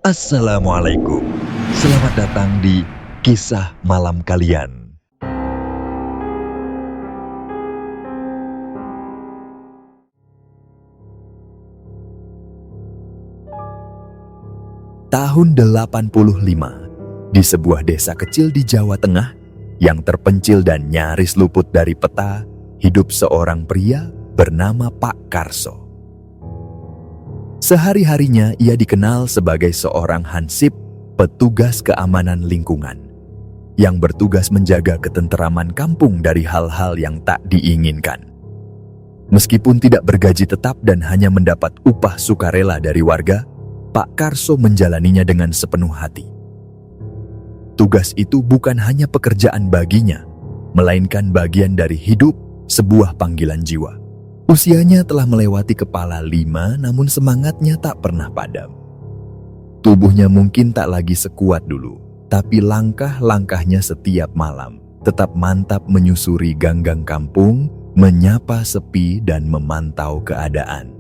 Assalamualaikum. Selamat datang di Kisah Malam Kalian. Tahun 85, di sebuah desa kecil di Jawa Tengah yang terpencil dan nyaris luput dari peta, hidup seorang pria bernama Pak Karso. Sehari-harinya ia dikenal sebagai seorang hansip, petugas keamanan lingkungan, yang bertugas menjaga ketenteraman kampung dari hal-hal yang tak diinginkan. Meskipun tidak bergaji tetap dan hanya mendapat upah sukarela dari warga, Pak Karso menjalaninya dengan sepenuh hati. Tugas itu bukan hanya pekerjaan baginya, melainkan bagian dari hidup, sebuah panggilan jiwa. Usianya telah melewati kepala 5, namun semangatnya tak pernah padam. Tubuhnya mungkin tak lagi sekuat dulu, tapi langkah-langkahnya setiap malam tetap mantap menyusuri gang-gang kampung, menyapa sepi dan memantau keadaan.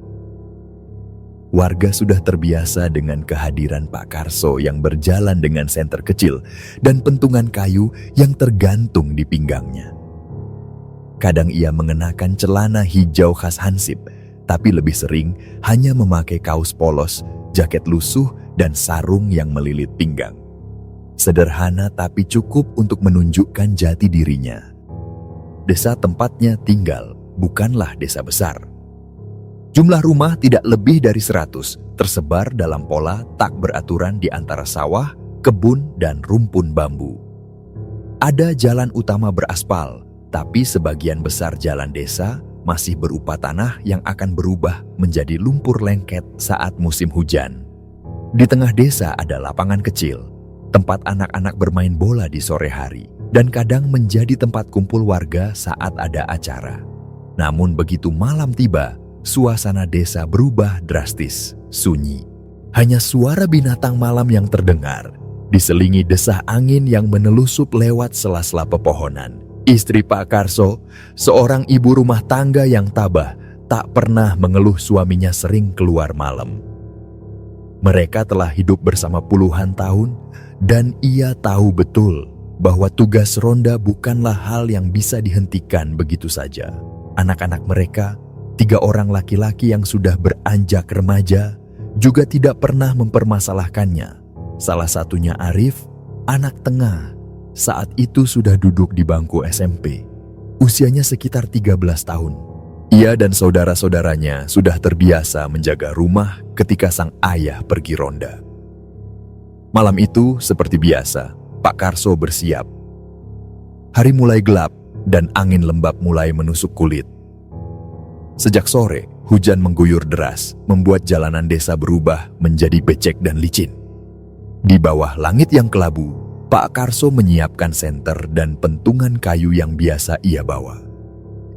Warga sudah terbiasa dengan kehadiran Pak Karso yang berjalan dengan senter kecil dan pentungan kayu yang tergantung di pinggangnya. Kadang ia mengenakan celana hijau khas hansip, tapi lebih sering hanya memakai kaos polos, jaket lusuh, dan sarung yang melilit pinggang. Sederhana tapi cukup untuk menunjukkan jati dirinya. Desa tempatnya tinggal bukanlah desa besar. Jumlah rumah tidak lebih dari 100, tersebar dalam pola tak beraturan di antara sawah, kebun, dan rumpun bambu. Ada jalan utama beraspal, tapi sebagian besar jalan desa masih berupa tanah yang akan berubah menjadi lumpur lengket saat musim hujan. Di tengah desa ada lapangan kecil, tempat anak-anak bermain bola di sore hari, dan kadang menjadi tempat kumpul warga saat ada acara. Namun begitu malam tiba, suasana desa berubah drastis, sunyi. Hanya suara binatang malam yang terdengar, diselingi desah angin yang menelusup lewat sela-sela pepohonan. Istri Pak Karso, seorang ibu rumah tangga yang tabah, tak pernah mengeluh suaminya sering keluar malam. Mereka telah hidup bersama puluhan tahun, dan ia tahu betul bahwa tugas ronda bukanlah hal yang bisa dihentikan begitu saja. Anak-anak mereka, 3 orang laki-laki yang sudah beranjak remaja, juga tidak pernah mempermasalahkannya. Salah satunya Arif, anak tengah, saat itu sudah duduk di bangku SMP. Usianya sekitar 13 tahun. Ia dan saudara-saudaranya sudah terbiasa menjaga rumah ketika sang ayah pergi ronda. Malam itu, seperti biasa, Pak Karso bersiap. Hari mulai gelap dan angin lembab mulai menusuk kulit. Sejak sore, hujan mengguyur deras, membuat jalanan desa berubah menjadi becek dan licin. Di bawah langit yang kelabu, Pak Karso menyiapkan senter dan pentungan kayu yang biasa ia bawa.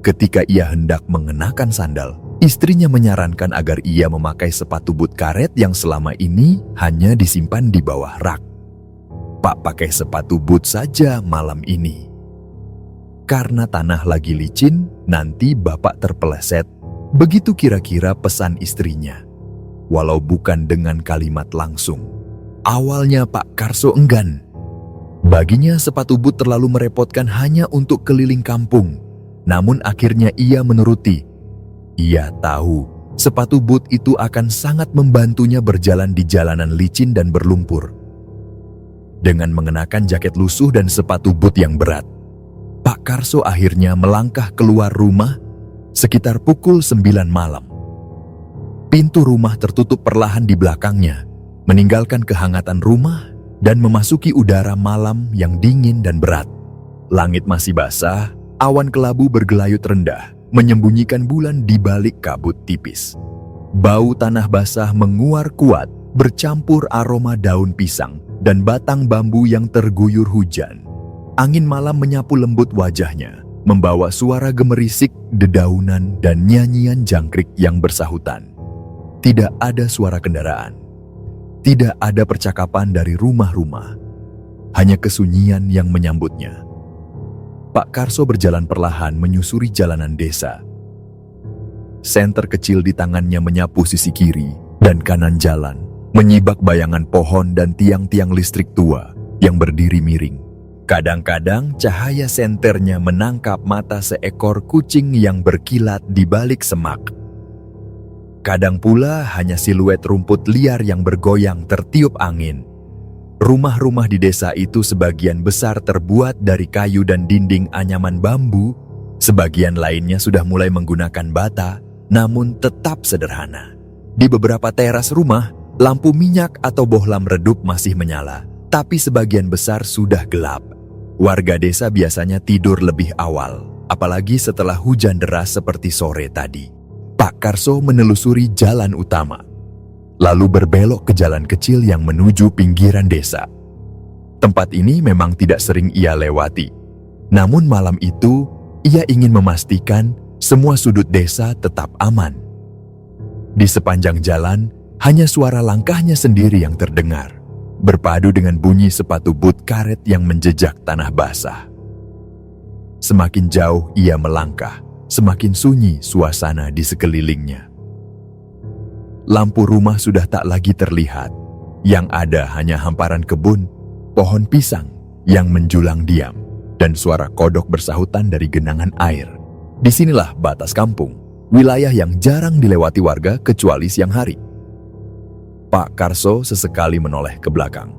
Ketika ia hendak mengenakan sandal, istrinya menyarankan agar ia memakai sepatu but karet yang selama ini hanya disimpan di bawah rak. Pak pakai sepatu but saja malam ini. Karena tanah lagi licin, nanti bapak terpeleset. Begitu kira-kira pesan istrinya. Walau bukan dengan kalimat langsung. Awalnya Pak Karso enggan. Baginya sepatu but terlalu merepotkan hanya untuk keliling kampung. Namun akhirnya ia menuruti. Ia tahu sepatu but itu akan sangat membantunya berjalan di jalanan licin dan berlumpur. Dengan mengenakan jaket lusuh dan sepatu but yang berat, Pak Karso akhirnya melangkah keluar rumah sekitar pukul 9 malam. Pintu rumah tertutup perlahan di belakangnya, meninggalkan kehangatan rumah dan memasuki udara malam yang dingin dan berat. Langit masih basah, awan kelabu bergelayut rendah, menyembunyikan bulan di balik kabut tipis. Bau tanah basah menguar kuat, bercampur aroma daun pisang dan batang bambu yang terguyur hujan. Angin malam menyapu lembut wajahnya, membawa suara gemerisik, dedaunan, dan nyanyian jangkrik yang bersahutan. Tidak ada suara kendaraan. Tidak ada percakapan dari rumah-rumah, hanya kesunyian yang menyambutnya. Pak Karso berjalan perlahan menyusuri jalanan desa. Senter kecil di tangannya menyapu sisi kiri dan kanan jalan, menyibak bayangan pohon dan tiang-tiang listrik tua yang berdiri miring. Kadang-kadang cahaya senternya menangkap mata seekor kucing yang berkilat di balik semak. Kadang pula hanya siluet rumput liar yang bergoyang tertiup angin. Rumah-rumah di desa itu sebagian besar terbuat dari kayu dan dinding anyaman bambu, sebagian lainnya sudah mulai menggunakan bata, namun tetap sederhana. Di beberapa teras rumah, lampu minyak atau bohlam redup masih menyala, tapi sebagian besar sudah gelap. Warga desa biasanya tidur lebih awal, apalagi setelah hujan deras seperti sore tadi. Pak Karso menelusuri jalan utama, lalu berbelok ke jalan kecil yang menuju pinggiran desa. Tempat ini memang tidak sering ia lewati, namun malam itu ia ingin memastikan semua sudut desa tetap aman. Di sepanjang jalan, hanya suara langkahnya sendiri yang terdengar, berpadu dengan bunyi sepatu boot karet yang menjejak tanah basah. Semakin jauh ia melangkah, semakin sunyi suasana di sekelilingnya. Lampu rumah sudah tak lagi terlihat. Yang ada hanya hamparan kebun, pohon pisang yang menjulang diam, dan suara kodok bersahutan dari genangan air. Disinilah batas kampung, wilayah yang jarang dilewati warga kecuali siang hari. Pak Karso sesekali menoleh ke belakang.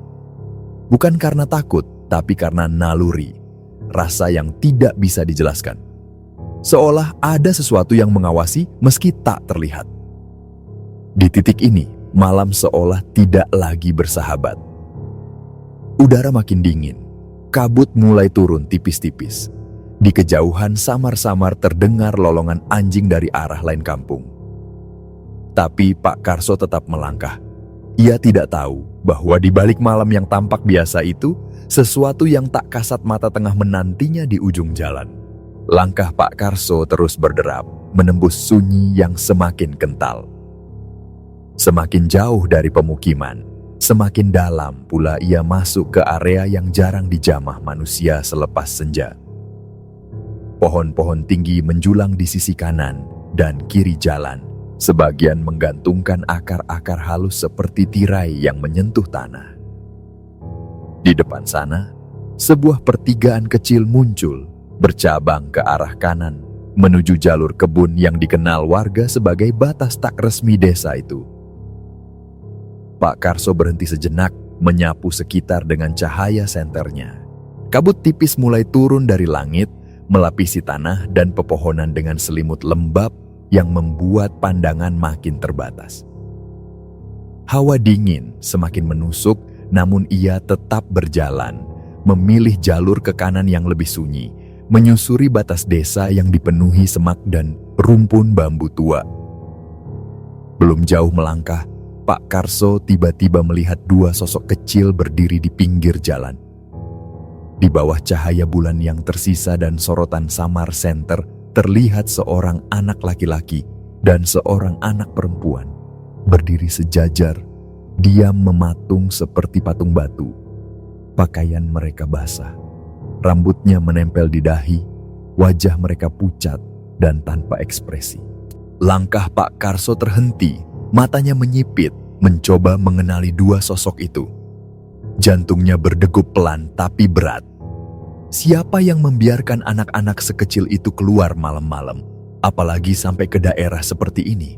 Bukan karena takut, tapi karena naluri, rasa yang tidak bisa dijelaskan. Seolah ada sesuatu yang mengawasi meski tak terlihat. Di titik ini, malam seolah tidak lagi bersahabat. Udara makin dingin, kabut mulai turun tipis-tipis. Di kejauhan samar-samar terdengar lolongan anjing dari arah lain kampung. Tapi Pak Karso tetap melangkah. Ia tidak tahu bahwa di balik malam yang tampak biasa itu, sesuatu yang tak kasat mata tengah menantinya di ujung jalan. Langkah Pak Karso terus berderap, menembus sunyi yang semakin kental. Semakin jauh dari pemukiman, semakin dalam pula ia masuk ke area yang jarang dijamah manusia selepas senja. Pohon-pohon tinggi menjulang di sisi kanan dan kiri jalan, sebagian menggantungkan akar-akar halus seperti tirai yang menyentuh tanah. Di depan sana, sebuah pertigaan kecil muncul, bercabang ke arah kanan, menuju jalur kebun yang dikenal warga sebagai batas tak resmi desa itu. Pak Karso berhenti sejenak, menyapu sekitar dengan cahaya senternya. Kabut tipis mulai turun dari langit, melapisi tanah dan pepohonan dengan selimut lembab yang membuat pandangan makin terbatas. Hawa dingin semakin menusuk, namun ia tetap berjalan, memilih jalur ke kanan yang lebih sunyi, menyusuri batas desa yang dipenuhi semak dan rumpun bambu tua. Belum jauh melangkah, Pak Karso tiba-tiba melihat dua sosok kecil berdiri di pinggir jalan. Di bawah cahaya bulan yang tersisa dan sorotan samar senter, terlihat seorang anak laki-laki dan seorang anak perempuan berdiri sejajar, diam mematung seperti patung batu. Pakaian mereka basah, rambutnya menempel di dahi, wajah mereka pucat dan tanpa ekspresi. Langkah Pak Karso terhenti, matanya menyipit, mencoba mengenali dua sosok itu. Jantungnya berdegup pelan tapi berat. Siapa yang membiarkan anak-anak sekecil itu keluar malam-malam, apalagi sampai ke daerah seperti ini?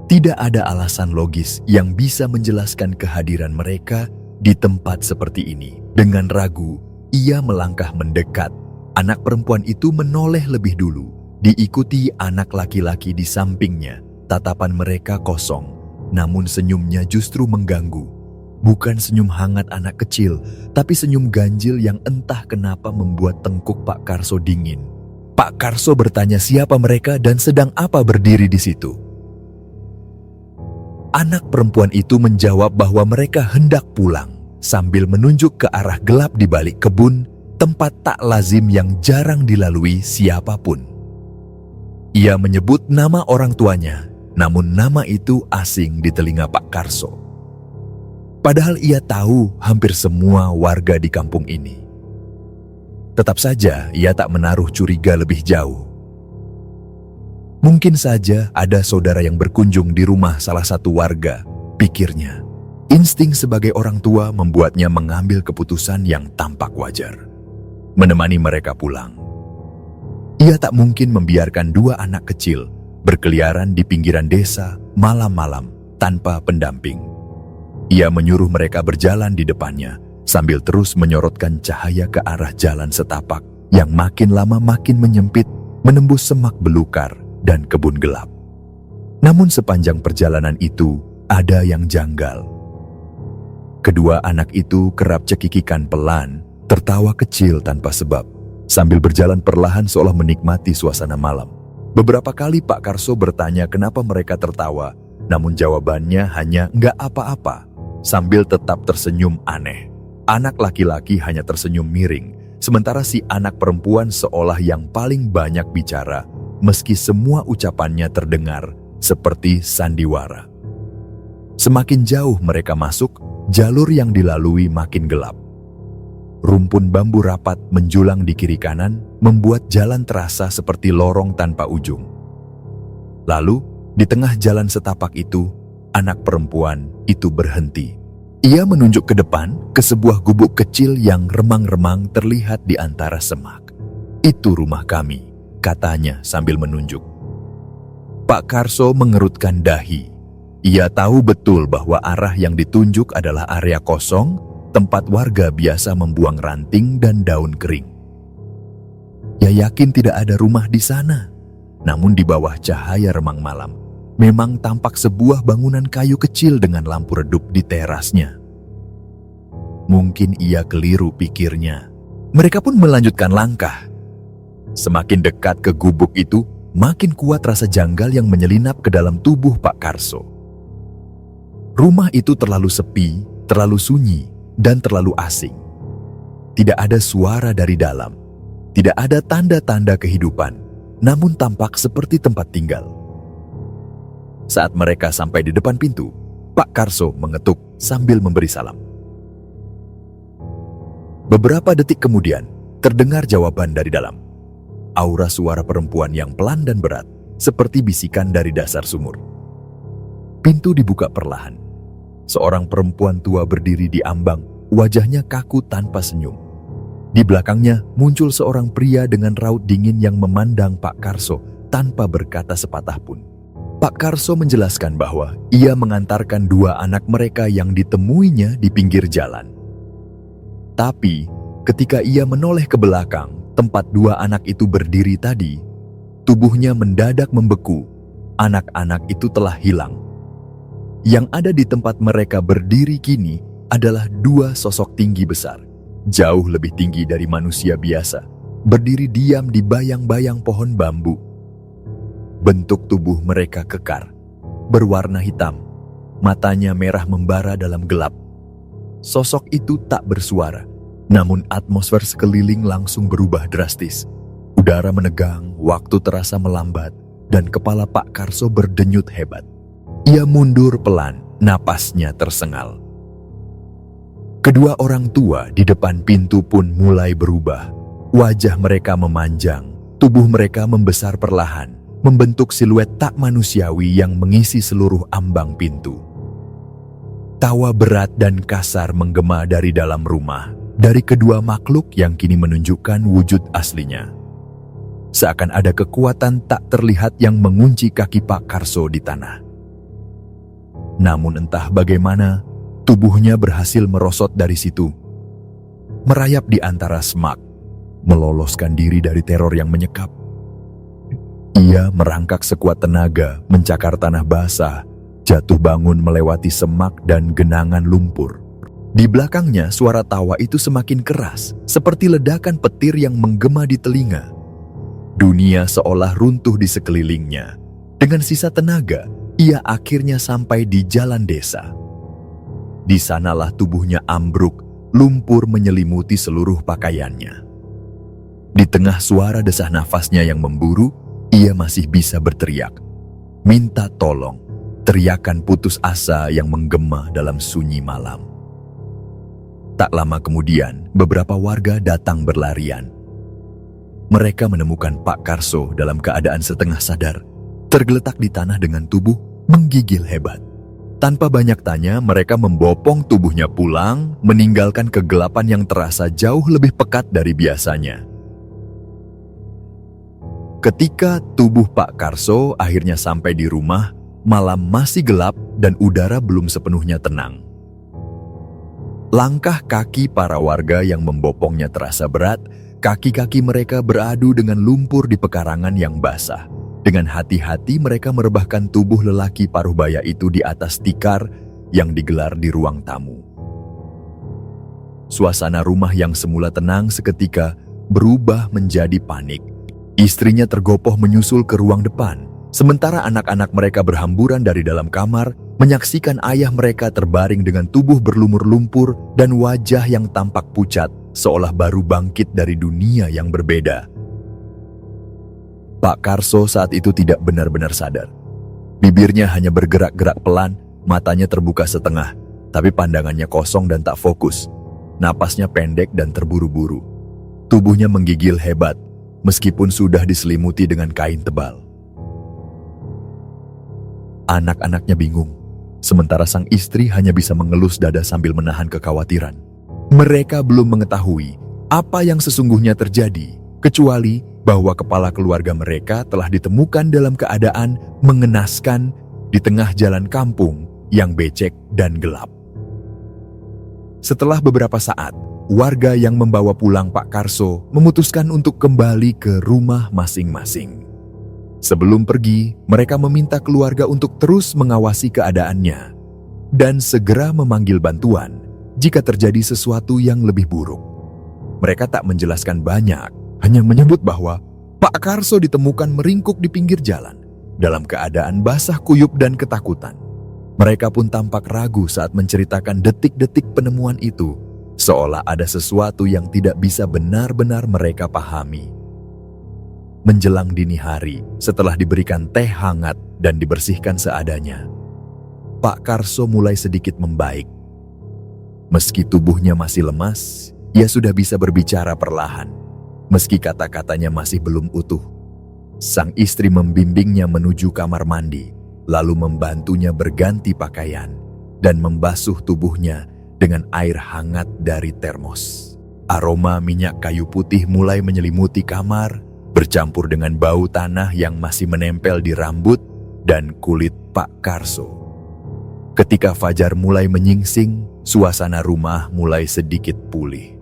Tidak ada alasan logis yang bisa menjelaskan kehadiran mereka di tempat seperti ini. Dengan ragu, ia melangkah mendekat. Anak perempuan itu menoleh lebih dulu, diikuti anak laki-laki di sampingnya. Tatapan mereka kosong, namun senyumnya justru mengganggu. Bukan senyum hangat anak kecil, tapi senyum ganjil yang entah kenapa membuat tengkuk Pak Karso dingin. Pak Karso bertanya siapa mereka dan sedang apa berdiri di situ. Anak perempuan itu menjawab bahwa mereka hendak pulang, sambil menunjuk ke arah gelap di balik kebun, tempat tak lazim yang jarang dilalui siapapun. Ia menyebut nama orang tuanya, namun nama itu asing di telinga Pak Karso. Padahal ia tahu hampir semua warga di kampung ini. Tetap saja ia tak menaruh curiga lebih jauh. Mungkin saja ada saudara yang berkunjung di rumah salah satu warga, pikirnya. Insting sebagai orang tua membuatnya mengambil keputusan yang tampak wajar. Menemani mereka pulang. Ia tak mungkin membiarkan dua anak kecil berkeliaran di pinggiran desa malam-malam tanpa pendamping. Ia menyuruh mereka berjalan di depannya sambil terus menyorotkan cahaya ke arah jalan setapak yang makin lama makin menyempit, menembus semak belukar dan kebun gelap. Namun sepanjang perjalanan itu ada yang janggal. Kedua anak itu kerap cekikikan pelan, tertawa kecil tanpa sebab, sambil berjalan perlahan seolah menikmati suasana malam. Beberapa kali Pak Karso bertanya kenapa mereka tertawa, namun jawabannya hanya "nggak apa-apa", sambil tetap tersenyum aneh. Anak laki-laki hanya tersenyum miring, sementara si anak perempuan seolah yang paling banyak bicara, meski semua ucapannya terdengar seperti sandiwara. Semakin jauh mereka masuk, jalur yang dilalui makin gelap. Rumpun bambu rapat menjulang di kiri kanan, membuat jalan terasa seperti lorong tanpa ujung. Lalu, di tengah jalan setapak itu, anak perempuan itu berhenti. Ia menunjuk ke depan, ke sebuah gubuk kecil yang remang-remang terlihat di antara semak. "Itu rumah kami," katanya sambil menunjuk. Pak Karso mengerutkan dahi. Ia tahu betul bahwa arah yang ditunjuk adalah area kosong, tempat warga biasa membuang ranting dan daun kering. Ia yakin tidak ada rumah di sana. Namun di bawah cahaya remang malam, memang tampak sebuah bangunan kayu kecil dengan lampu redup di terasnya. Mungkin ia keliru, pikirnya. Mereka pun melanjutkan langkah. Semakin dekat ke gubuk itu, makin kuat rasa janggal yang menyelinap ke dalam tubuh Pak Karso. Rumah itu terlalu sepi, terlalu sunyi, dan terlalu asing. Tidak ada suara dari dalam. Tidak ada tanda-tanda kehidupan, namun tampak seperti tempat tinggal. Saat mereka sampai di depan pintu, Pak Karso mengetuk sambil memberi salam. Beberapa detik kemudian, terdengar jawaban dari dalam. Aura suara perempuan yang pelan dan berat, seperti bisikan dari dasar sumur. Pintu dibuka perlahan. Seorang perempuan tua berdiri di ambang, wajahnya kaku tanpa senyum. Di belakangnya muncul seorang pria dengan raut dingin yang memandang Pak Karso tanpa berkata sepatah pun. Pak Karso menjelaskan bahwa ia mengantarkan dua anak mereka yang ditemuinya di pinggir jalan. Tapi ketika ia menoleh ke belakang, tempat dua anak itu berdiri tadi, tubuhnya mendadak membeku. Anak-anak itu telah hilang. Yang ada di tempat mereka berdiri kini adalah dua sosok tinggi besar, jauh lebih tinggi dari manusia biasa, berdiri diam di bayang-bayang pohon bambu. Bentuk tubuh mereka kekar, berwarna hitam, matanya merah membara dalam gelap. Sosok itu tak bersuara, namun atmosfer sekeliling langsung berubah drastis. Udara menegang, waktu terasa melambat, dan kepala Pak Karso berdenyut hebat. Ia mundur pelan, napasnya tersengal. Kedua orang tua di depan pintu pun mulai berubah. Wajah mereka memanjang, tubuh mereka membesar perlahan, membentuk siluet tak manusiawi yang mengisi seluruh ambang pintu. Tawa berat dan kasar menggema dari dalam rumah, dari kedua makhluk yang kini menunjukkan wujud aslinya. Seakan ada kekuatan tak terlihat yang mengunci kaki Pak Karso di tanah. Namun entah bagaimana, tubuhnya berhasil merosot dari situ, merayap di antara semak, meloloskan diri dari teror yang menyekap. Ia merangkak sekuat tenaga, mencakar tanah basah, jatuh bangun melewati semak dan genangan lumpur. Di belakangnya suara tawa itu semakin keras, seperti ledakan petir yang menggema di telinga. Dunia seolah runtuh di sekelilingnya. Dengan sisa tenaga, ia akhirnya sampai di jalan desa. Di sanalah tubuhnya ambruk, lumpur menyelimuti seluruh pakaiannya. Di tengah suara desah nafasnya yang memburu, ia masih bisa berteriak, minta tolong, teriakan putus asa yang menggema dalam sunyi malam. Tak lama kemudian, beberapa warga datang berlarian. Mereka menemukan Pak Karso dalam keadaan setengah sadar, tergeletak di tanah dengan tubuh menggigil hebat. Tanpa banyak tanya, mereka membopong tubuhnya pulang, meninggalkan kegelapan yang terasa jauh lebih pekat dari biasanya. Ketika tubuh Pak Karso akhirnya sampai di rumah, malam masih gelap dan udara belum sepenuhnya tenang. Langkah kaki para warga yang membopongnya terasa berat, kaki-kaki mereka beradu dengan lumpur di pekarangan yang basah. Dengan hati-hati mereka merebahkan tubuh lelaki paruh baya itu di atas tikar yang digelar di ruang tamu. Suasana rumah yang semula tenang seketika berubah menjadi panik. Istrinya tergopoh menyusul ke ruang depan, sementara anak-anak mereka berhamburan dari dalam kamar, menyaksikan ayah mereka terbaring dengan tubuh berlumur lumpur dan wajah yang tampak pucat, seolah baru bangkit dari dunia yang berbeda. Pak Karso saat itu tidak benar-benar sadar. Bibirnya hanya bergerak-gerak pelan, matanya terbuka setengah, tapi pandangannya kosong dan tak fokus. Napasnya pendek dan terburu-buru. Tubuhnya menggigil hebat, meskipun sudah diselimuti dengan kain tebal. Anak-anaknya bingung, sementara sang istri hanya bisa mengelus dada sambil menahan kekhawatiran. Mereka belum mengetahui apa yang sesungguhnya terjadi, kecuali bahwa kepala keluarga mereka telah ditemukan dalam keadaan mengenaskan di tengah jalan kampung yang becek dan gelap. Setelah beberapa saat, warga yang membawa pulang Pak Karso memutuskan untuk kembali ke rumah masing-masing. Sebelum pergi, mereka meminta keluarga untuk terus mengawasi keadaannya dan segera memanggil bantuan jika terjadi sesuatu yang lebih buruk. Mereka tak menjelaskan banyak, hanya menyebut bahwa Pak Karso ditemukan meringkuk di pinggir jalan dalam keadaan basah kuyup dan ketakutan. Mereka pun tampak ragu saat menceritakan detik-detik penemuan itu, seolah ada sesuatu yang tidak bisa benar-benar mereka pahami. Menjelang dini hari, setelah diberikan teh hangat dan dibersihkan seadanya, Pak Karso mulai sedikit membaik. Meski tubuhnya masih lemas, ia sudah bisa berbicara perlahan. Meski kata-katanya masih belum utuh, sang istri membimbingnya menuju kamar mandi, lalu membantunya berganti pakaian dan membasuh tubuhnya dengan air hangat dari termos. Aroma minyak kayu putih mulai menyelimuti kamar, bercampur dengan bau tanah yang masih menempel di rambut dan kulit Pak Karso. Ketika fajar mulai menyingsing, suasana rumah mulai sedikit pulih.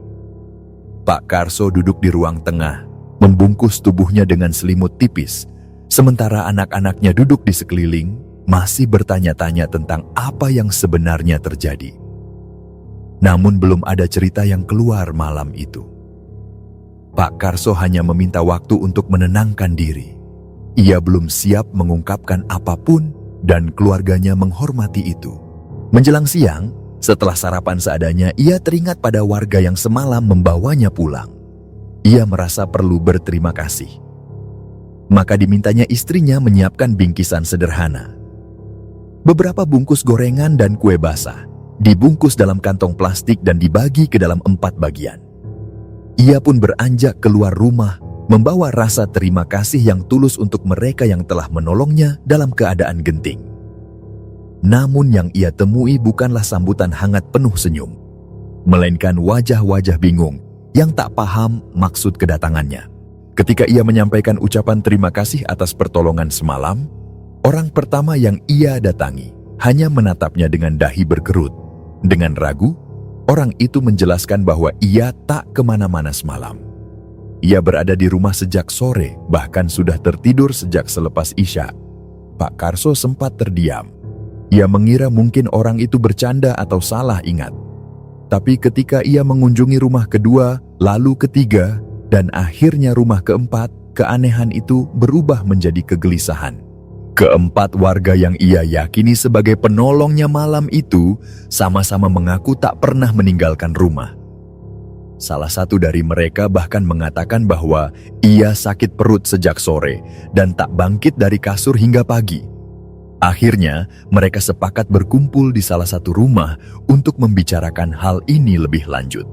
Pak Karso duduk di ruang tengah, membungkus tubuhnya dengan selimut tipis, sementara anak-anaknya duduk di sekeliling, masih bertanya-tanya tentang apa yang sebenarnya terjadi. Namun belum ada cerita yang keluar malam itu. Pak Karso hanya meminta waktu untuk menenangkan diri. Ia belum siap mengungkapkan apapun dan keluarganya menghormati itu. Menjelang siang, setelah sarapan seadanya, ia teringat pada warga yang semalam membawanya pulang. Ia merasa perlu berterima kasih. Maka dimintanya istrinya menyiapkan bingkisan sederhana. Beberapa bungkus gorengan dan kue basah, dibungkus dalam kantong plastik dan dibagi ke dalam 4 bagian. Ia pun beranjak keluar rumah, membawa rasa terima kasih yang tulus untuk mereka yang telah menolongnya dalam keadaan genting. Namun yang ia temui bukanlah sambutan hangat penuh senyum, melainkan wajah-wajah bingung yang tak paham maksud kedatangannya. Ketika ia menyampaikan ucapan terima kasih atas pertolongan semalam, orang pertama yang ia datangi hanya menatapnya dengan dahi berkerut. Dengan ragu, orang itu menjelaskan bahwa ia tak kemana-mana semalam. Ia berada di rumah sejak sore, bahkan sudah tertidur sejak selepas Isya. Pak Karso sempat terdiam. Ia mengira mungkin orang itu bercanda atau salah ingat. Tapi ketika ia mengunjungi rumah kedua, lalu ketiga, dan akhirnya rumah keempat, keanehan itu berubah menjadi kegelisahan. Keempat warga yang ia yakini sebagai penolongnya malam itu sama-sama mengaku tak pernah meninggalkan rumah. Salah satu dari mereka bahkan mengatakan bahwa ia sakit perut sejak sore dan tak bangkit dari kasur hingga pagi. Akhirnya, mereka sepakat berkumpul di salah satu rumah untuk membicarakan hal ini lebih lanjut.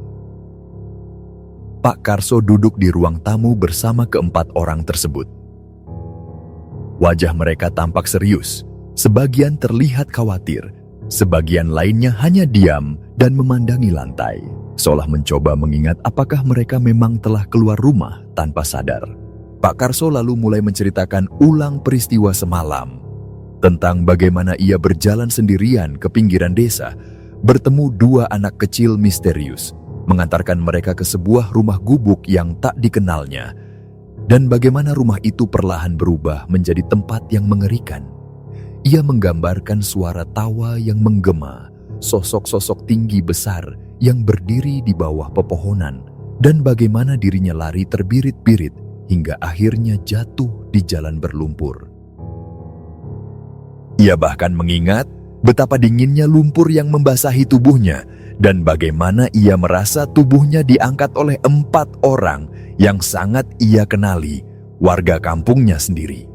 Pak Karso duduk di ruang tamu bersama keempat orang tersebut. Wajah mereka tampak serius, sebagian terlihat khawatir, Sebagian lainnya hanya diam dan memandangi lantai, seolah mencoba mengingat apakah mereka memang telah keluar rumah tanpa sadar. Pak Karso lalu mulai menceritakan ulang peristiwa semalam, tentang bagaimana ia berjalan sendirian ke pinggiran desa, bertemu dua anak kecil misterius, mengantarkan mereka ke sebuah rumah gubuk yang tak dikenalnya, dan bagaimana rumah itu perlahan berubah menjadi tempat yang mengerikan. Ia menggambarkan suara tawa yang menggema, sosok-sosok tinggi besar yang berdiri di bawah pepohonan, dan bagaimana dirinya lari terbirit-birit hingga akhirnya jatuh di jalan berlumpur. Ia bahkan mengingat betapa dinginnya lumpur yang membasahi tubuhnya dan bagaimana ia merasa tubuhnya diangkat oleh 4 orang yang sangat ia kenali, warga kampungnya sendiri.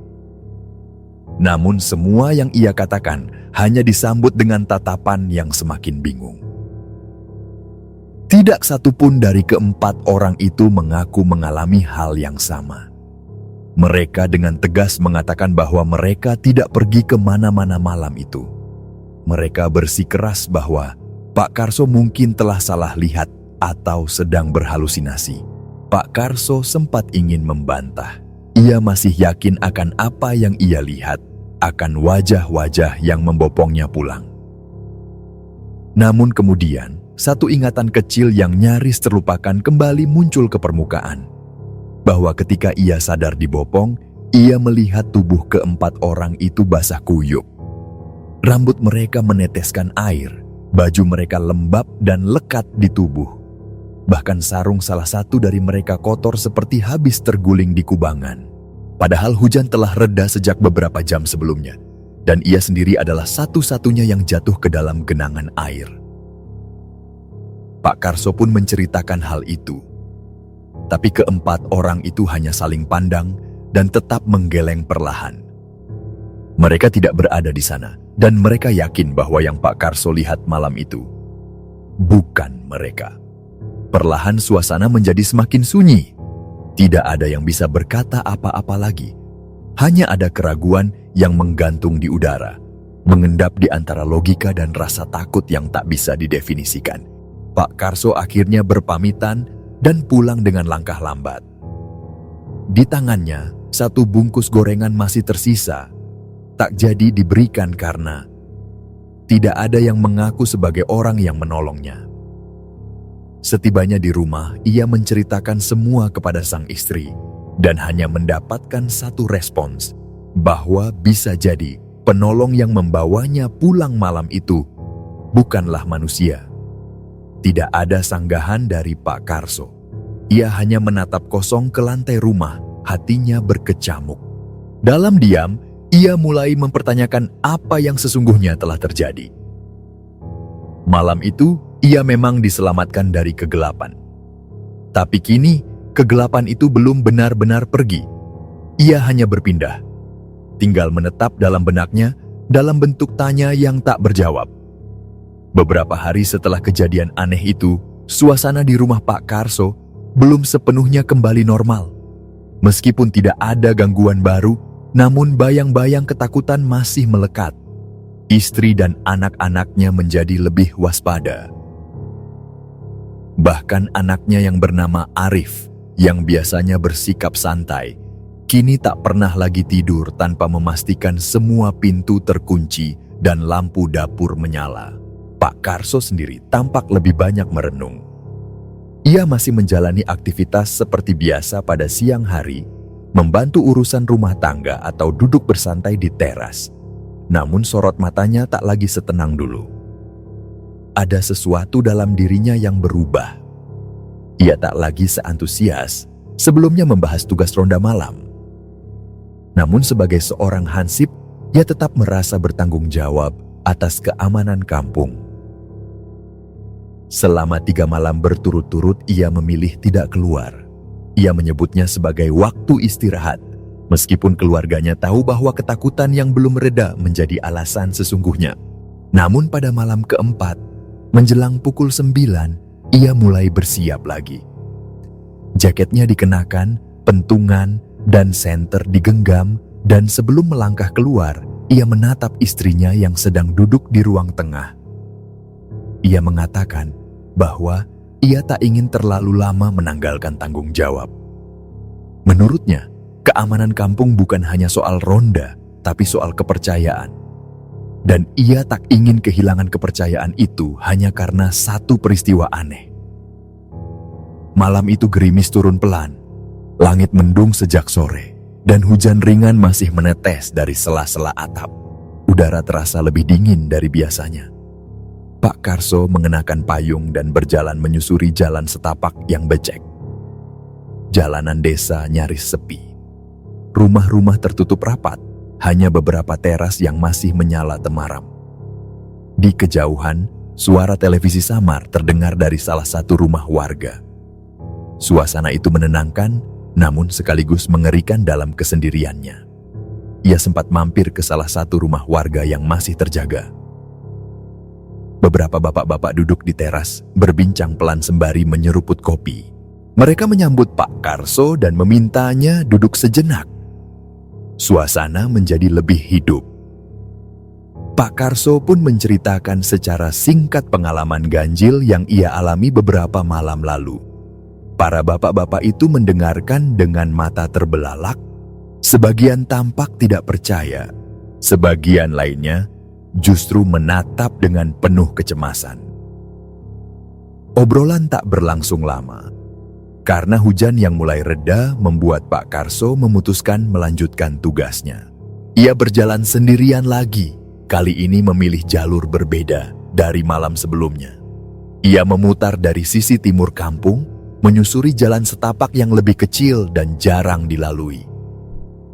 Namun semua yang ia katakan hanya disambut dengan tatapan yang semakin bingung. Tidak satupun dari ke-4 orang itu mengaku mengalami hal yang sama. Mereka dengan tegas mengatakan bahwa mereka tidak pergi ke mana-mana malam itu. Mereka bersikeras bahwa Pak Karso mungkin telah salah lihat atau sedang berhalusinasi. Pak Karso sempat ingin membantah. Ia masih yakin akan apa yang ia lihat, akan wajah-wajah yang membopongnya pulang. Namun kemudian, satu ingatan kecil yang nyaris terlupakan kembali muncul ke permukaan. Bahwa ketika ia sadar dibopong, ia melihat tubuh ke-4 orang itu basah kuyup. Rambut mereka meneteskan air, baju mereka lembab dan lekat di tubuh. Bahkan sarung salah satu dari mereka kotor seperti habis terguling di kubangan. Padahal hujan telah reda sejak beberapa jam sebelumnya, dan ia sendiri adalah satu-satunya yang jatuh ke dalam genangan air. Pak Karso pun menceritakan hal itu. Tapi ke-4 orang itu hanya saling pandang dan tetap menggeleng perlahan. Mereka tidak berada di sana, dan mereka yakin bahwa yang Pak Karso lihat malam itu bukan mereka. Perlahan suasana menjadi semakin sunyi. Tidak ada yang bisa berkata apa-apa lagi. Hanya ada keraguan yang menggantung di udara, mengendap di antara logika dan rasa takut yang tak bisa didefinisikan. Pak Karso akhirnya berpamitan dan pulang dengan langkah lambat. Di tangannya, 1 bungkus gorengan masih tersisa, tak jadi diberikan karena tidak ada yang mengaku sebagai orang yang menolongnya. Setibanya di rumah, ia menceritakan semua kepada sang istri dan hanya mendapatkan satu respons, bahwa bisa jadi penolong yang membawanya pulang malam itu bukanlah manusia. Tidak ada sanggahan dari Pak Karso. Ia hanya menatap kosong ke lantai rumah, hatinya berkecamuk. Dalam diam, ia mulai mempertanyakan apa yang sesungguhnya telah terjadi. Malam itu, ia memang diselamatkan dari kegelapan. Tapi kini, kegelapan itu belum benar-benar pergi. Ia hanya berpindah. Tinggal menetap dalam benaknya, dalam bentuk tanya yang tak berjawab. Beberapa hari setelah kejadian aneh itu, suasana di rumah Pak Karso belum sepenuhnya kembali normal. Meskipun tidak ada gangguan baru, namun bayang-bayang ketakutan masih melekat. Istri dan anak-anaknya menjadi lebih waspada. Bahkan anaknya yang bernama Arif, yang biasanya bersikap santai, kini tak pernah lagi tidur tanpa memastikan semua pintu terkunci dan lampu dapur menyala. Pak Karso sendiri tampak lebih banyak merenung. Ia masih menjalani aktivitas seperti biasa pada siang hari, membantu urusan rumah tangga atau duduk bersantai di teras. Namun sorot matanya tak lagi setenang dulu. Ada sesuatu dalam dirinya yang berubah. Ia tak lagi seantusias sebelumnya membahas tugas ronda malam. Namun sebagai seorang hansip, ia tetap merasa bertanggung jawab atas keamanan kampung. Selama 3 malam berturut-turut ia memilih tidak keluar. Ia menyebutnya sebagai waktu istirahat, meskipun keluarganya tahu bahwa ketakutan yang belum reda menjadi alasan sesungguhnya. Namun pada malam keempat, menjelang pukul 9, ia mulai bersiap lagi. Jaketnya dikenakan, pentungan, dan senter digenggam, dan sebelum melangkah keluar, Ia menatap istrinya yang sedang duduk di ruang tengah. Ia mengatakan bahwa ia tak ingin terlalu lama menanggalkan tanggung jawab. Menurutnya, keamanan kampung bukan hanya soal ronda, tapi soal kepercayaan. Dan ia tak ingin kehilangan kepercayaan itu hanya karena satu peristiwa aneh. Malam itu gerimis turun pelan, langit mendung sejak sore, dan hujan ringan masih menetes dari sela-sela atap. Udara terasa lebih dingin dari biasanya. Pak Karso mengenakan payung dan berjalan menyusuri jalan setapak yang becek. Jalanan desa nyaris sepi. Rumah-rumah tertutup rapat, hanya beberapa teras yang masih menyala temaram. Di kejauhan, suara televisi samar terdengar dari salah satu rumah warga. Suasana itu menenangkan, namun sekaligus mengerikan dalam kesendiriannya. Ia sempat mampir ke salah satu rumah warga yang masih terjaga. Beberapa bapak-bapak duduk di teras, berbincang pelan sembari menyeruput kopi. Mereka menyambut Pak Karso dan memintanya duduk sejenak. Suasana menjadi lebih hidup. Pak Karso pun menceritakan secara singkat pengalaman ganjil yang ia alami beberapa malam lalu. Para bapak-bapak itu mendengarkan dengan mata terbelalak. Sebagian tampak tidak percaya, sebagian lainnya justru menatap dengan penuh kecemasan. Obrolan tak berlangsung lama, karena hujan yang mulai reda membuat Pak Karso memutuskan melanjutkan tugasnya. Ia berjalan sendirian lagi, kali ini memilih jalur berbeda dari malam sebelumnya. Ia memutar dari sisi timur kampung, menyusuri jalan setapak yang lebih kecil dan jarang dilalui.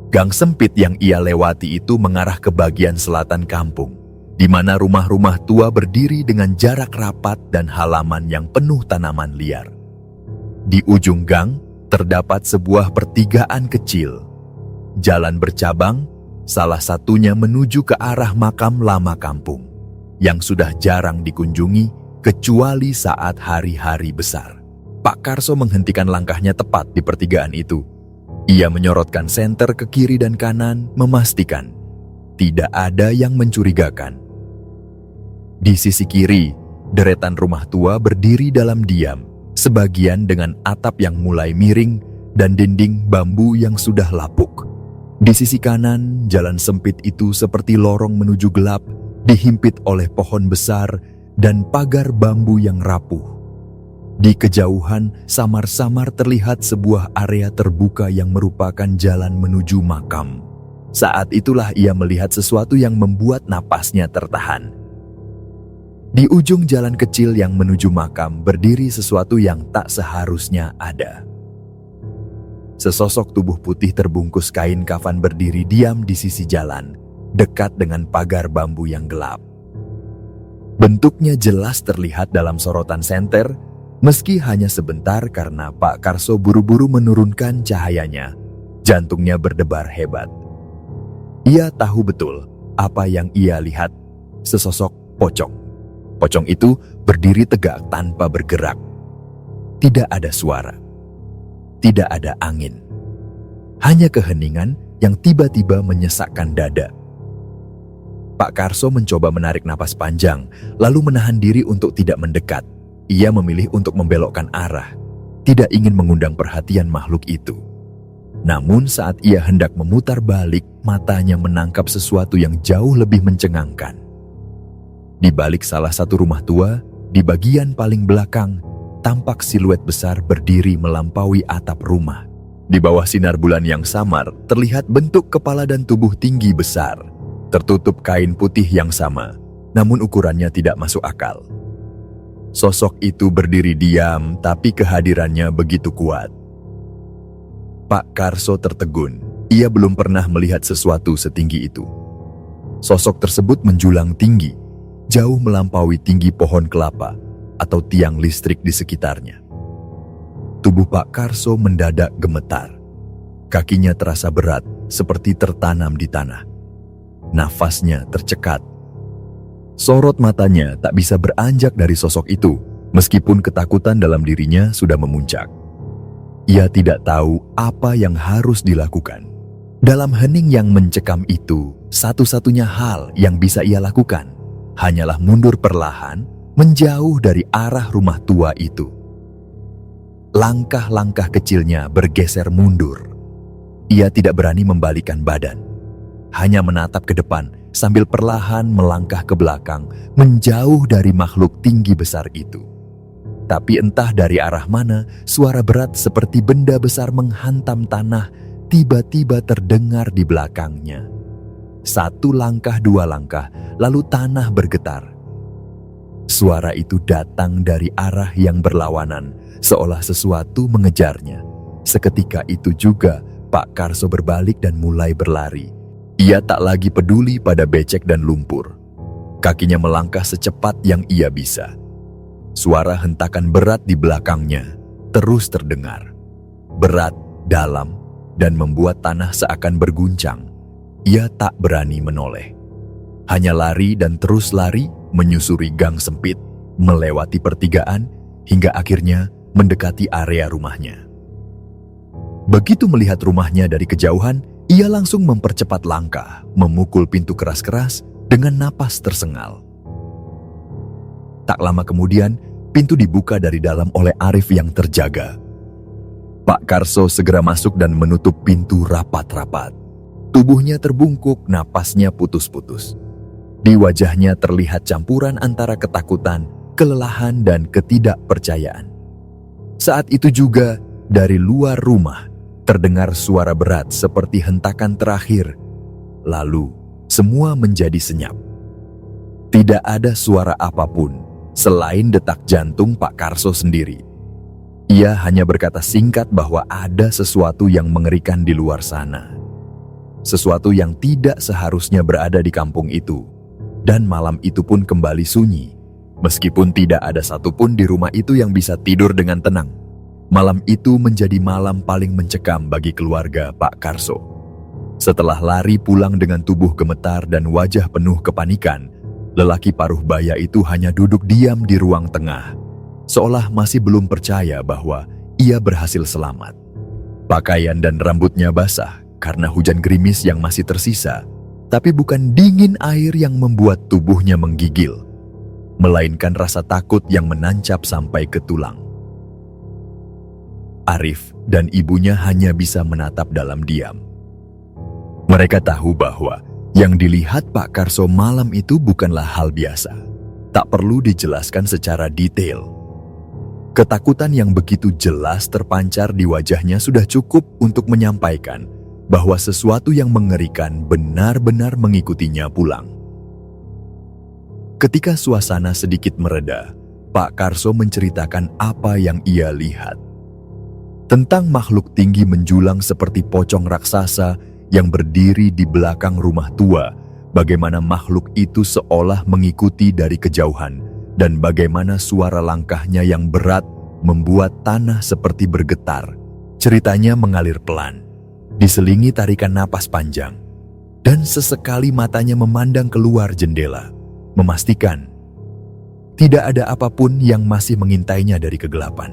Gang sempit yang ia lewati itu mengarah ke bagian selatan kampung, di mana rumah-rumah tua berdiri dengan jarak rapat dan halaman yang penuh tanaman liar. Di ujung gang, terdapat sebuah pertigaan kecil. Jalan bercabang, salah satunya menuju ke arah makam lama kampung, yang sudah jarang dikunjungi kecuali saat hari-hari besar. Pak Karso menghentikan langkahnya tepat di pertigaan itu. Ia menyorotkan senter ke kiri dan kanan, memastikan tidak ada yang mencurigakan. Di sisi kiri, deretan rumah tua berdiri dalam diam, sebagian dengan atap yang mulai miring dan dinding bambu yang sudah lapuk. Di sisi kanan, jalan sempit itu seperti lorong menuju gelap, dihimpit oleh pohon besar dan pagar bambu yang rapuh. Di kejauhan, samar-samar terlihat sebuah area terbuka yang merupakan jalan menuju makam. Saat itulah ia melihat sesuatu yang membuat napasnya tertahan. Di ujung jalan kecil yang menuju makam berdiri sesuatu yang tak seharusnya ada. Sesosok tubuh putih terbungkus kain kafan berdiri diam di sisi jalan, dekat dengan pagar bambu yang gelap. Bentuknya jelas terlihat dalam sorotan senter, meski hanya sebentar karena Pak Karso buru-buru menurunkan cahayanya. Jantungnya berdebar hebat. Ia tahu betul apa yang ia lihat, sesosok pocong. Pocong itu berdiri tegak tanpa bergerak. Tidak ada suara. Tidak ada angin. Hanya keheningan yang tiba-tiba menyesakkan dada. Pak Karso mencoba menarik napas panjang, lalu menahan diri untuk tidak mendekat. Ia memilih untuk membelokkan arah, tidak ingin mengundang perhatian makhluk itu. Namun saat ia hendak memutar balik, matanya menangkap sesuatu yang jauh lebih mencengangkan. Di balik salah satu rumah tua, di bagian paling belakang, tampak siluet besar berdiri melampaui atap rumah. Di bawah sinar bulan yang samar, terlihat bentuk kepala dan tubuh tinggi besar, tertutup kain putih yang sama, namun ukurannya tidak masuk akal. Sosok itu berdiri diam, tapi kehadirannya begitu kuat. Pak Karso tertegun. Ia belum pernah melihat sesuatu setinggi itu. Sosok tersebut menjulang tinggi, jauh melampaui tinggi pohon kelapa atau tiang listrik di sekitarnya. Tubuh Pak Karso mendadak gemetar. Kakinya terasa berat, seperti tertanam di tanah. Nafasnya tercekat. Sorot matanya tak bisa beranjak dari sosok itu, meskipun ketakutan dalam dirinya sudah memuncak. Ia tidak tahu apa yang harus dilakukan. Dalam hening yang mencekam itu, satu-satunya hal yang bisa ia lakukan hanyalah mundur perlahan, menjauh dari arah rumah tua itu. Langkah-langkah kecilnya bergeser mundur. Ia tidak berani membalikkan badan, hanya menatap ke depan sambil perlahan melangkah ke belakang, menjauh dari makhluk tinggi besar itu. Tapi entah dari arah mana, suara berat seperti benda besar menghantam tanah tiba-tiba terdengar di belakangnya. Satu langkah, dua langkah, lalu tanah bergetar. Suara itu datang dari arah yang berlawanan, seolah sesuatu mengejarnya. Seketika itu juga, Pak Karso berbalik dan mulai berlari. Ia tak lagi peduli pada becek dan lumpur. Kakinya melangkah secepat yang ia bisa. Suara hentakan berat di belakangnya terus terdengar. Berat, dalam, dan membuat tanah seakan berguncang. Ia tak berani menoleh. Hanya lari dan terus lari, menyusuri gang sempit, melewati pertigaan, hingga akhirnya mendekati area rumahnya. Begitu melihat rumahnya dari kejauhan, ia langsung mempercepat langkah, memukul pintu keras-keras dengan napas tersengal. Tak lama kemudian, pintu dibuka dari dalam oleh Arif yang terjaga. Pak Karso segera masuk dan menutup pintu rapat-rapat. Tubuhnya terbungkuk, napasnya putus-putus. Di wajahnya terlihat campuran antara ketakutan, kelelahan, dan ketidakpercayaan. Saat itu juga, dari luar rumah, terdengar suara berat seperti hentakan terakhir. Lalu, semua menjadi senyap. Tidak ada suara apapun selain detak jantung Pak Karso sendiri. Ia hanya berkata singkat bahwa ada sesuatu yang mengerikan di luar sana. Sesuatu yang tidak seharusnya berada di kampung itu. Dan malam itu pun kembali sunyi. Meskipun tidak ada satupun di rumah itu yang bisa tidur dengan tenang. Malam itu menjadi malam paling mencekam bagi keluarga Pak Karso. Setelah lari pulang dengan tubuh gemetar dan wajah penuh kepanikan, lelaki paruh baya itu hanya duduk diam di ruang tengah, seolah masih belum percaya bahwa ia berhasil selamat. Pakaian dan rambutnya basah karena hujan gerimis yang masih tersisa, tapi bukan dingin air yang membuat tubuhnya menggigil, melainkan rasa takut yang menancap sampai ke tulang. Arif dan ibunya hanya bisa menatap dalam diam. Mereka tahu bahwa yang dilihat Pak Karso malam itu bukanlah hal biasa. Tak perlu dijelaskan secara detail. Ketakutan yang begitu jelas terpancar di wajahnya sudah cukup untuk menyampaikan bahwa sesuatu yang mengerikan benar-benar mengikutinya pulang. Ketika suasana sedikit mereda, Pak Karso menceritakan apa yang ia lihat. Tentang makhluk tinggi menjulang seperti pocong raksasa yang berdiri di belakang rumah tua, bagaimana makhluk itu seolah mengikuti dari kejauhan, dan bagaimana suara langkahnya yang berat membuat tanah seperti bergetar. Ceritanya mengalir pelan, diselingi tarikan napas panjang, dan sesekali matanya memandang keluar jendela, memastikan tidak ada apapun yang masih mengintainya dari kegelapan.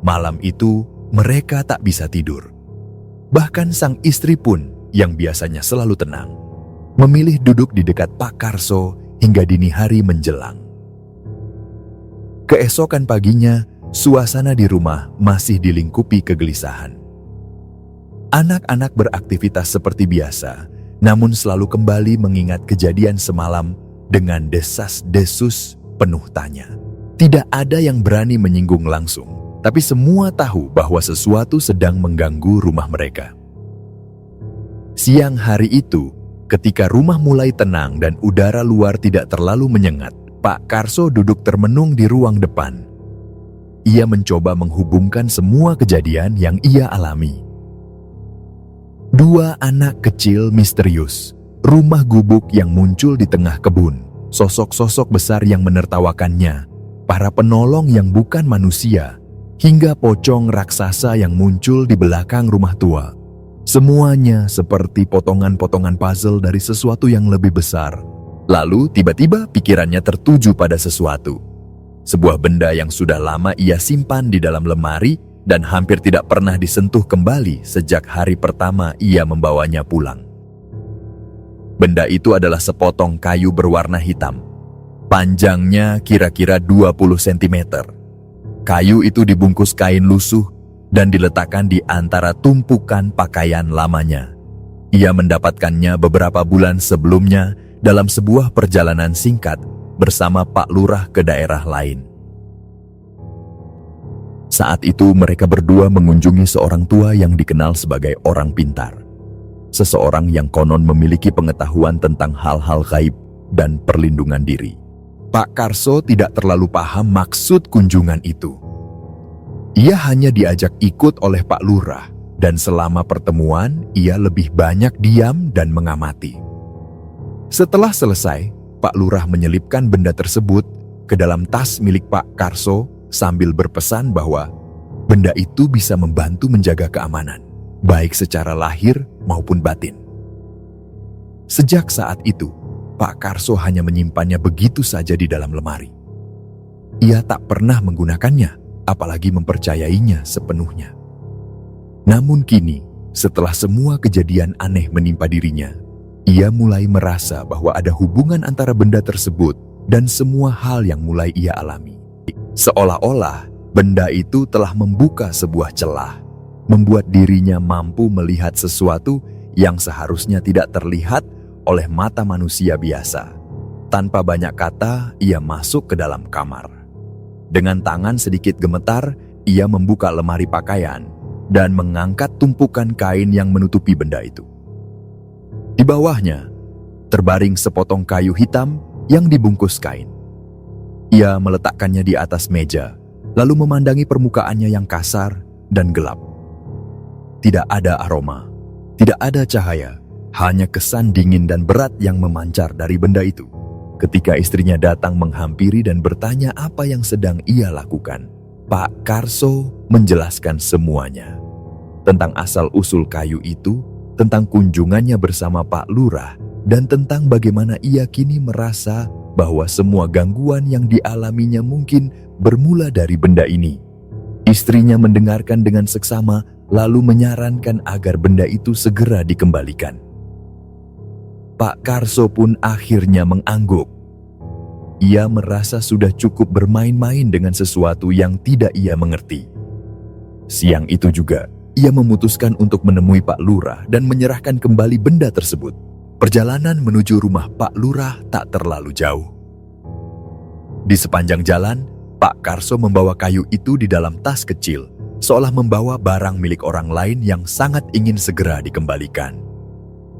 Malam itu mereka tak bisa tidur. Bahkan sang istri pun yang biasanya selalu tenang, memilih duduk di dekat Pak Karso hingga dini hari menjelang. Keesokan paginya, suasana di rumah masih dilingkupi kegelisahan. Anak-anak beraktivitas seperti biasa, namun selalu kembali mengingat kejadian semalam dengan desas-desus penuh tanya. Tidak ada yang berani menyinggung langsung, tapi semua tahu bahwa sesuatu sedang mengganggu rumah mereka. Siang hari itu, ketika rumah mulai tenang dan udara luar tidak terlalu menyengat, Pak Karso duduk termenung di ruang depan. Ia mencoba menghubungkan semua kejadian yang ia alami. Dua anak kecil misterius, rumah gubuk yang muncul di tengah kebun, sosok-sosok besar yang menertawakannya, para penolong yang bukan manusia, hingga pocong raksasa yang muncul di belakang rumah tua. Semuanya seperti potongan-potongan puzzle dari sesuatu yang lebih besar. Lalu tiba-tiba pikirannya tertuju pada sesuatu. Sebuah benda yang sudah lama ia simpan di dalam lemari dan hampir tidak pernah disentuh kembali sejak hari pertama ia membawanya pulang. Benda itu adalah sepotong kayu berwarna hitam. Panjangnya kira-kira 20 cm. Kayu itu dibungkus kain lusuh dan diletakkan di antara tumpukan pakaian lamanya. Ia mendapatkannya beberapa bulan sebelumnya dalam sebuah perjalanan singkat bersama Pak Lurah ke daerah lain. Saat itu mereka berdua mengunjungi seorang tua yang dikenal sebagai orang pintar. Seseorang yang konon memiliki pengetahuan tentang hal-hal gaib dan perlindungan diri. Pak Karso tidak terlalu paham maksud kunjungan itu. Ia hanya diajak ikut oleh Pak Lurah, dan selama pertemuan ia lebih banyak diam dan mengamati. Setelah selesai, Pak Lurah menyelipkan benda tersebut ke dalam tas milik Pak Karso sambil berpesan bahwa benda itu bisa membantu menjaga keamanan, baik secara lahir maupun batin. Sejak saat itu, Pak Karso hanya menyimpannya begitu saja di dalam lemari. Ia tak pernah menggunakannya, apalagi mempercayainya sepenuhnya. Namun kini, setelah semua kejadian aneh menimpa dirinya, ia mulai merasa bahwa ada hubungan antara benda tersebut dan semua hal yang mulai ia alami. Seolah-olah benda itu telah membuka sebuah celah, membuat dirinya mampu melihat sesuatu yang seharusnya tidak terlihat oleh mata manusia biasa. Tanpa banyak kata, ia masuk ke dalam kamar. Dengan tangan sedikit gemetar, ia membuka lemari pakaian dan mengangkat tumpukan kain yang menutupi benda itu. Di bawahnya, terbaring sepotong kayu hitam yang dibungkus kain. Ia meletakkannya di atas meja, lalu memandangi permukaannya yang kasar dan gelap. Tidak ada aroma, tidak ada cahaya, hanya kesan dingin dan berat yang memancar dari benda itu. Ketika istrinya datang menghampiri dan bertanya apa yang sedang ia lakukan, Pak Karso menjelaskan semuanya. Tentang asal-usul kayu itu, tentang kunjungannya bersama Pak Lurah, dan tentang bagaimana ia kini merasa bahwa semua gangguan yang dialaminya mungkin bermula dari benda ini. Istrinya mendengarkan dengan seksama, lalu menyarankan agar benda itu segera dikembalikan. Pak Karso pun akhirnya mengangguk. Ia merasa sudah cukup bermain-main dengan sesuatu yang tidak ia mengerti. Siang itu juga, ia memutuskan untuk menemui Pak Lurah dan menyerahkan kembali benda tersebut. Perjalanan menuju rumah Pak Lurah tak terlalu jauh. Di sepanjang jalan, Pak Karso membawa kayu itu di dalam tas kecil, seolah membawa barang milik orang lain yang sangat ingin segera dikembalikan.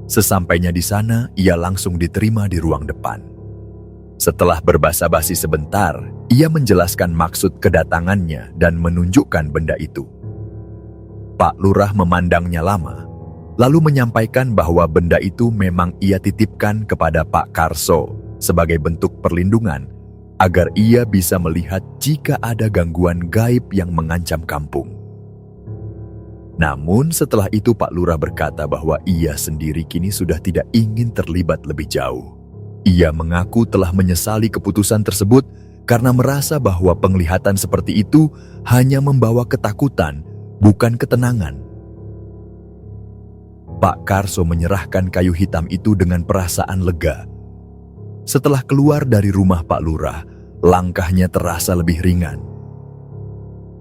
Sesampainya di sana, ia langsung diterima di ruang depan. Setelah berbasa-basi sebentar, ia menjelaskan maksud kedatangannya dan menunjukkan benda itu. Pak Lurah memandangnya lama, lalu menyampaikan bahwa benda itu memang ia titipkan kepada Pak Karso sebagai bentuk perlindungan agar ia bisa melihat jika ada gangguan gaib yang mengancam kampung. Namun setelah itu Pak Lurah berkata bahwa ia sendiri kini sudah tidak ingin terlibat lebih jauh. Ia mengaku telah menyesali keputusan tersebut karena merasa bahwa penglihatan seperti itu hanya membawa ketakutan, bukan ketenangan. Pak Karso menyerahkan kayu hitam itu dengan perasaan lega. Setelah keluar dari rumah Pak Lurah, langkahnya terasa lebih ringan.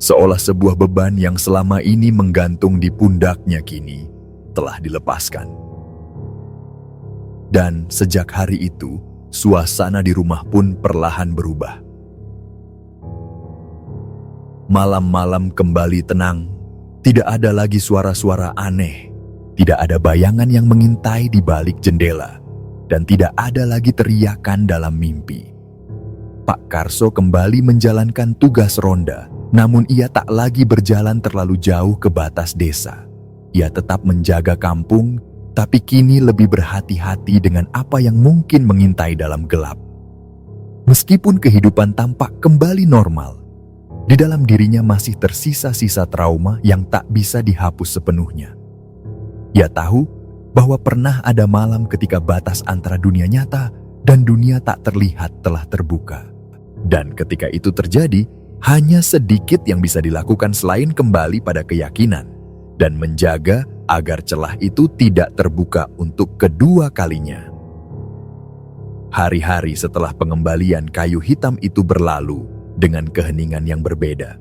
Seolah sebuah beban yang selama ini menggantung di pundaknya kini telah dilepaskan. Dan sejak hari itu, suasana di rumah pun perlahan berubah. Malam-malam kembali tenang, tidak ada lagi suara-suara aneh, tidak ada bayangan yang mengintai di balik jendela, dan tidak ada lagi teriakan dalam mimpi. Pak Karso kembali menjalankan tugas ronda, namun ia tak lagi berjalan terlalu jauh ke batas desa. Ia tetap menjaga kampung, tapi kini lebih berhati-hati dengan apa yang mungkin mengintai dalam gelap. Meskipun kehidupan tampak kembali normal, di dalam dirinya masih tersisa-sisa trauma yang tak bisa dihapus sepenuhnya. Ia tahu bahwa pernah ada malam ketika batas antara dunia nyata dan dunia tak terlihat telah terbuka. Dan ketika itu terjadi, Hanya sedikit yang bisa dilakukan selain kembali pada keyakinan dan menjaga agar celah itu tidak terbuka untuk kedua kalinya. Hari-hari setelah pengembalian kayu hitam itu berlalu dengan keheningan yang berbeda.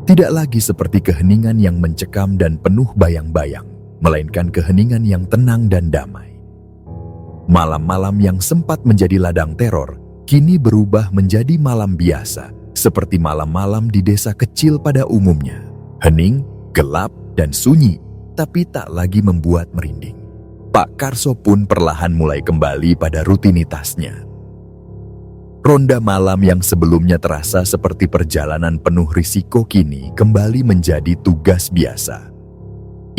Tidak lagi seperti keheningan yang mencekam dan penuh bayang-bayang, melainkan keheningan yang tenang dan damai. Malam-malam yang sempat menjadi ladang teror, kini berubah menjadi malam biasa, seperti malam-malam di desa kecil pada umumnya. Hening, gelap, dan sunyi, tapi tak lagi membuat merinding. Pak Karso pun perlahan mulai kembali pada rutinitasnya. Ronda malam yang sebelumnya terasa seperti perjalanan penuh risiko kini kembali menjadi tugas biasa.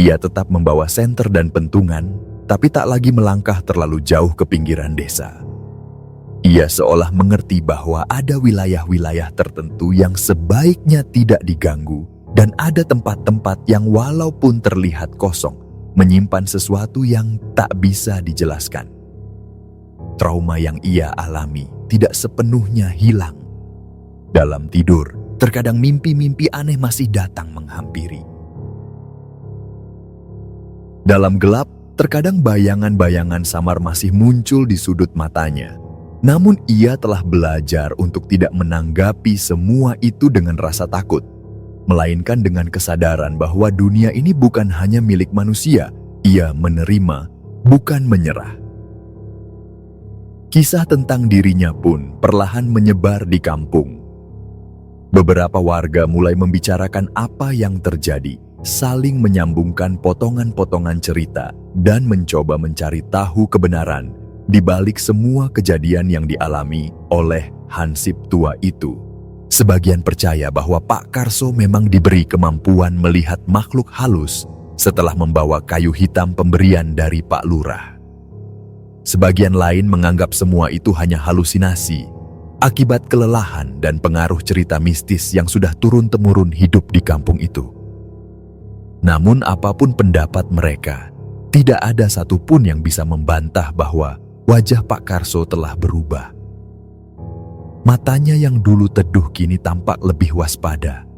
Ia tetap membawa senter dan pentungan, tapi tak lagi melangkah terlalu jauh ke pinggiran desa. Ia seolah mengerti bahwa ada wilayah-wilayah tertentu yang sebaiknya tidak diganggu dan ada tempat-tempat yang walaupun terlihat kosong, menyimpan sesuatu yang tak bisa dijelaskan. Trauma yang ia alami tidak sepenuhnya hilang. Dalam tidur, terkadang mimpi-mimpi aneh masih datang menghampiri. Dalam gelap, terkadang bayangan-bayangan samar masih muncul di sudut matanya. Namun ia telah belajar untuk tidak menanggapi semua itu dengan rasa takut, melainkan dengan kesadaran bahwa dunia ini bukan hanya milik manusia. Ia menerima, bukan menyerah. Kisah tentang dirinya pun perlahan menyebar di kampung. Beberapa warga mulai membicarakan apa yang terjadi, saling menyambungkan potongan-potongan cerita, dan mencoba mencari tahu kebenaran di balik semua kejadian yang dialami oleh hansip tua itu. Sebagian percaya bahwa Pak Karso memang diberi kemampuan melihat makhluk halus setelah membawa kayu hitam pemberian dari Pak Lurah. Sebagian lain menganggap semua itu hanya halusinasi, akibat kelelahan dan pengaruh cerita mistis yang sudah turun-temurun hidup di kampung itu. Namun apapun pendapat mereka, tidak ada satupun yang bisa membantah bahwa wajah Pak Karso telah berubah. Matanya yang dulu teduh kini tampak lebih waspada.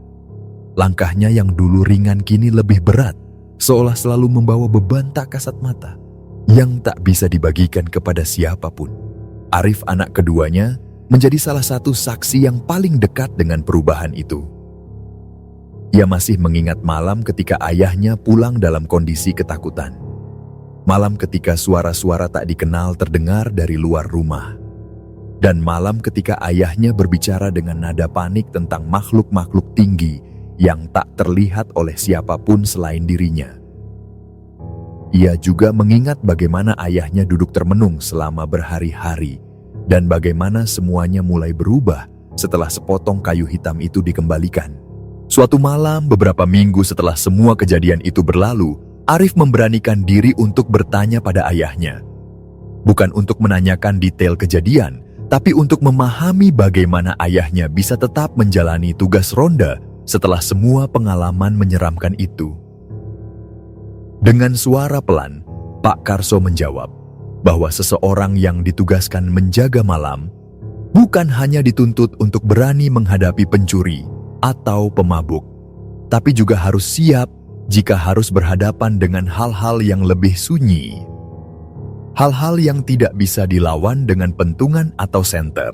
Langkahnya yang dulu ringan kini lebih berat, seolah selalu membawa beban tak kasat mata yang tak bisa dibagikan kepada siapapun. Arif, anak keduanya, menjadi salah satu saksi yang paling dekat dengan perubahan itu. Ia masih mengingat malam ketika ayahnya pulang dalam kondisi ketakutan. Malam ketika suara-suara tak dikenal terdengar dari luar rumah. Dan malam ketika ayahnya berbicara dengan nada panik tentang makhluk-makhluk tinggi yang tak terlihat oleh siapapun selain dirinya. Ia juga mengingat bagaimana ayahnya duduk termenung selama berhari-hari dan bagaimana semuanya mulai berubah setelah sepotong kayu hitam itu dikembalikan. Suatu malam, beberapa minggu setelah semua kejadian itu berlalu, Arif memberanikan diri untuk bertanya pada ayahnya. Bukan untuk menanyakan detail kejadian, tapi untuk memahami bagaimana ayahnya bisa tetap menjalani tugas ronda setelah semua pengalaman menyeramkan itu. Dengan suara pelan, Pak Karso menjawab bahwa seseorang yang ditugaskan menjaga malam bukan hanya dituntut untuk berani menghadapi pencuri atau pemabuk, tapi juga harus siap jika harus berhadapan dengan hal-hal yang lebih sunyi. Hal-hal yang tidak bisa dilawan dengan pentungan atau senter.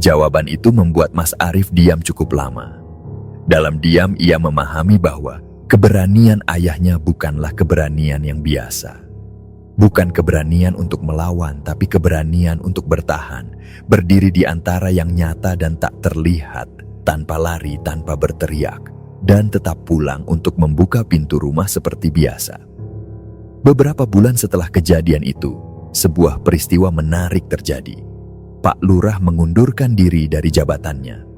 Jawaban itu membuat Mas Arif diam cukup lama. Dalam diam ia memahami bahwa keberanian ayahnya bukanlah keberanian yang biasa. Bukan keberanian untuk melawan, tapi keberanian untuk bertahan, berdiri di antara yang nyata dan tak terlihat, tanpa lari, tanpa berteriak, dan tetap pulang untuk membuka pintu rumah seperti biasa. Beberapa bulan setelah kejadian itu, sebuah peristiwa menarik terjadi. Pak Lurah mengundurkan diri dari jabatannya.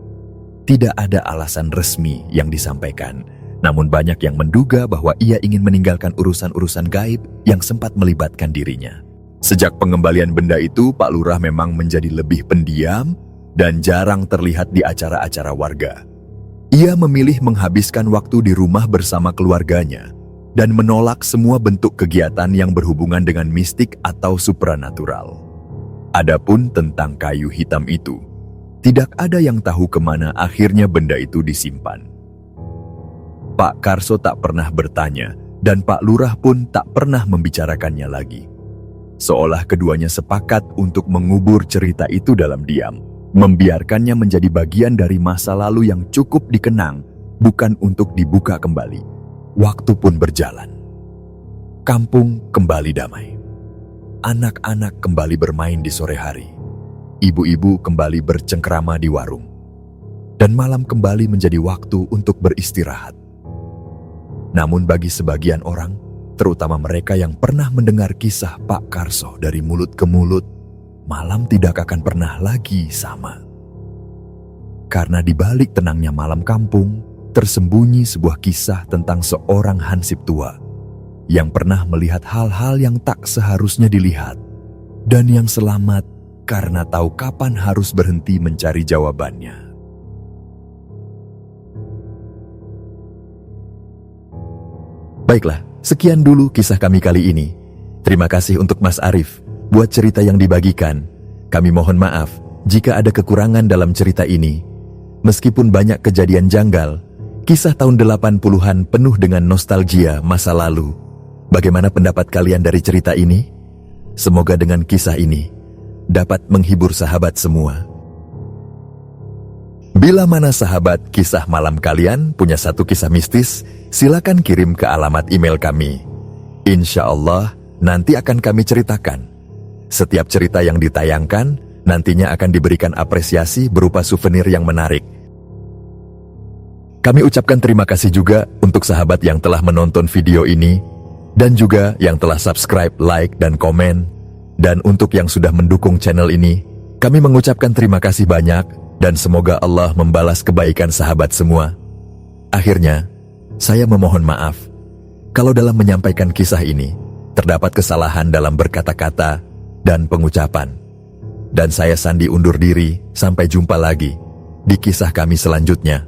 Tidak ada alasan resmi yang disampaikan, namun banyak yang menduga bahwa ia ingin meninggalkan urusan-urusan gaib yang sempat melibatkan dirinya. Sejak pengembalian benda itu, Pak Lurah memang menjadi lebih pendiam dan jarang terlihat di acara-acara warga. Ia memilih menghabiskan waktu di rumah bersama keluarganya dan menolak semua bentuk kegiatan yang berhubungan dengan mistik atau supranatural. Adapun tentang kayu hitam itu, Tidak ada yang tahu kemana akhirnya benda itu disimpan. Pak Karso tak pernah bertanya, dan Pak Lurah pun tak pernah membicarakannya lagi. Seolah keduanya sepakat untuk mengubur cerita itu dalam diam, membiarkannya menjadi bagian dari masa lalu yang cukup dikenang, bukan untuk dibuka kembali. Waktu pun berjalan. Kampung kembali damai. Anak-anak kembali bermain di sore hari. Ibu-ibu kembali bercengkrama di warung. Dan malam kembali menjadi waktu untuk beristirahat. Namun bagi sebagian orang, terutama mereka yang pernah mendengar kisah Pak Karso dari mulut ke mulut, malam tidak akan pernah lagi sama. Karena di balik tenangnya malam kampung, tersembunyi sebuah kisah tentang seorang hansip tua yang pernah melihat hal-hal yang tak seharusnya dilihat, dan yang selamat karena tahu kapan harus berhenti mencari jawabannya. Baiklah, sekian dulu kisah kami kali ini. Terima kasih untuk Mas Arif buat cerita yang dibagikan. Kami mohon maaf jika ada kekurangan dalam cerita ini. Meskipun banyak kejadian janggal, kisah tahun 80-an penuh dengan nostalgia masa lalu. Bagaimana pendapat kalian dari cerita ini? Semoga dengan kisah ini dapat menghibur sahabat semua. Bila mana sahabat kisah malam kalian punya satu kisah mistis, silakan kirim ke alamat email kami. Insya Allah nanti akan kami ceritakan. Setiap cerita yang ditayangkan nantinya akan diberikan apresiasi berupa souvenir yang menarik. Kami ucapkan terima kasih juga untuk sahabat yang telah menonton video ini, dan juga yang telah subscribe, like, dan komen. Dan untuk yang sudah mendukung channel ini, kami mengucapkan terima kasih banyak, dan semoga Allah membalas kebaikan sahabat semua. Akhirnya, saya memohon maaf kalau dalam menyampaikan kisah ini terdapat kesalahan dalam berkata-kata dan pengucapan. Dan saya Sandi undur diri, sampai jumpa lagi di kisah kami selanjutnya.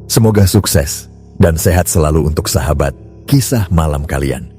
Semoga sukses dan sehat selalu untuk sahabat kisah malam kalian.